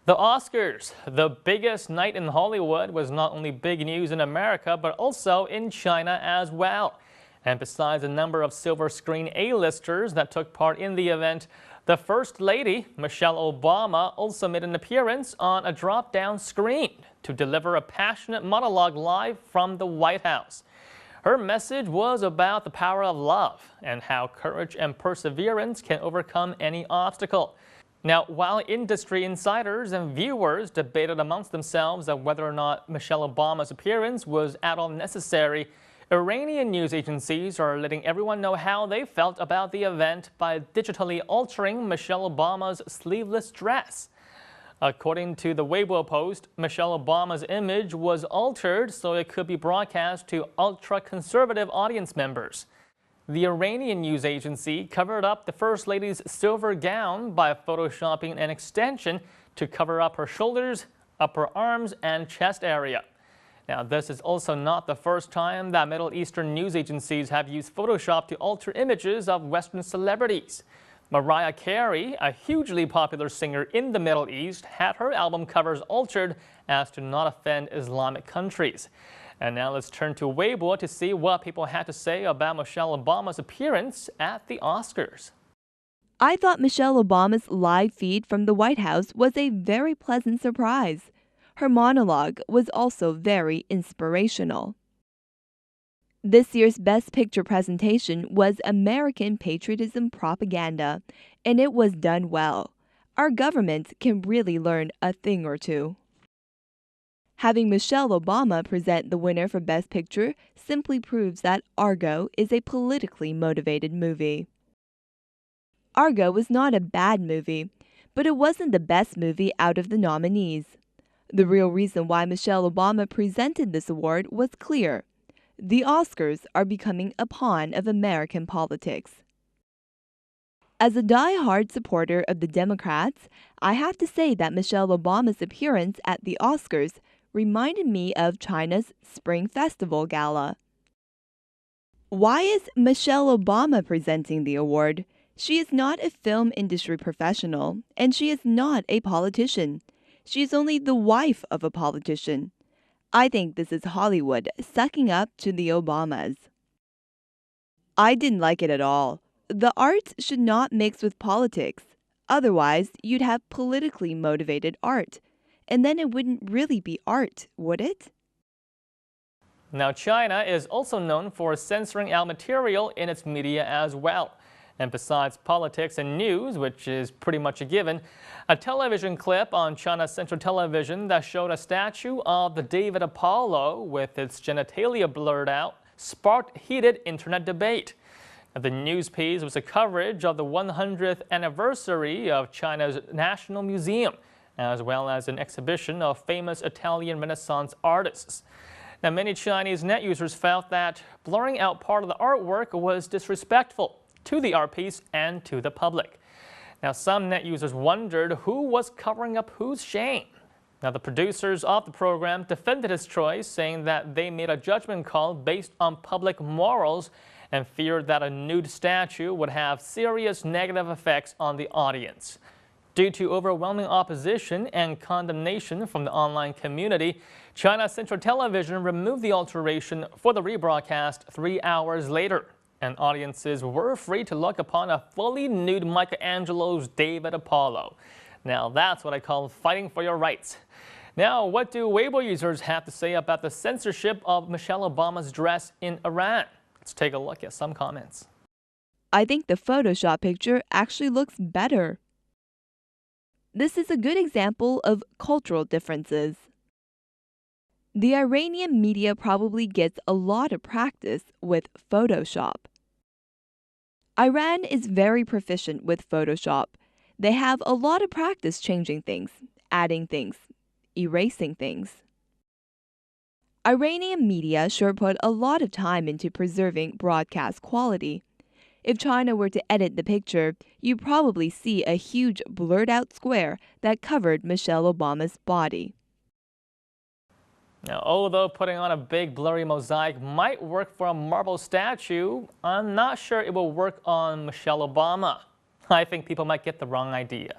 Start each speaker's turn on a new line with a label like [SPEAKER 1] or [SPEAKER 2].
[SPEAKER 1] The Oscars, the biggest night in Hollywood, was not only big news in America, but also in China as well. And besides a number of silver screen A-listers that took part in the event, the First Lady, Michelle Obama, also made an appearance on a drop-down screen to deliver a passionate monologue live from the White House. Her message was about the power of love and how courage and perseverance can overcome any obstacle. Now, while industry insiders and viewers debated amongst themselves of whether or not Michelle Obama's appearance was at all necessary, Iranian news agencies are letting everyone know how they felt about the event by digitally altering Michelle Obama's sleeveless dress. According to the Weibo post, Michelle Obama's image was altered so it could be broadcast to ultra-conservative audience members. The Iranian news agency covered up the First Lady's silver gown by photoshopping an extension to cover up her shoulders, upper arms, and chest area. Now, this is also not the first time that Middle Eastern news agencies have used Photoshop to alter images of Western celebrities. Mariah Carey, a hugely popular singer in the Middle East, had her album covers altered as to not offend Islamic countries. And now let's turn to Weibo to see what people had to say about Michelle Obama's appearance at the Oscars.
[SPEAKER 2] I thought Michelle Obama's live feed from the White House was a very pleasant surprise. Her monologue was also very inspirational. This year's Best Picture presentation was American patriotism propaganda, and it was done well. Our government can really learn a thing or two. Having Michelle Obama present the winner for Best Picture simply proves that Argo is a politically motivated movie. Argo was not a bad movie, but it wasn't the best movie out of the nominees. The real reason why Michelle Obama presented this award was clear. The Oscars are becoming a pawn of American politics. As a die-hard supporter of the Democrats, I have to say that Michelle Obama's appearance at the Oscars reminded me of China's Spring Festival Gala. Why is Michelle Obama presenting the award? She is not a film industry professional, and she is not a politician. She is only the wife of a politician. I think this is Hollywood sucking up to the Obamas. I didn't like it at all. The arts should not mix with politics. Otherwise, you'd have politically motivated art. And then it wouldn't really be art, would it?
[SPEAKER 1] Now, China is also known for censoring out material in its media as well. And besides politics and news, which is pretty much a given, a television clip on China's Central Television that showed a statue of the David Apollo with its genitalia blurred out sparked heated internet debate. The news piece was a coverage of the 100th anniversary of China's National Museum, as well as an exhibition of famous Italian Renaissance artists. Now, many Chinese net users felt that blurring out part of the artwork was disrespectful to the art piece and to the public. Now, some net users wondered who was covering up whose shame. Now, the producers of the program defended his choice, saying that they made a judgment call based on public morals and feared that a nude statue would have serious negative effects on the audience. Due to overwhelming opposition and condemnation from the online community, China's Central Television removed the alteration for the rebroadcast 3 hours later, and audiences were free to look upon a fully nude Michelangelo's David Apollo. Now that's what I call fighting for your rights. Now, what do Weibo users have to say about the censorship of Michelle Obama's dress in Iran? Let's take a look at some comments.
[SPEAKER 2] I think the Photoshop picture actually looks better. This is a good example of cultural differences. The Iranian media probably gets a lot of practice with Photoshop. Iran is very proficient with Photoshop. They have a lot of practice changing things, adding things, erasing things. Iranian media sure put a lot of time into preserving broadcast quality. If China were to edit the picture, you'd probably see a huge blurred-out square that covered Michelle Obama's body.
[SPEAKER 1] Now, although putting on a big blurry mosaic might work for a marble statue, I'm not sure it will work on Michelle Obama. I think people might get the wrong idea.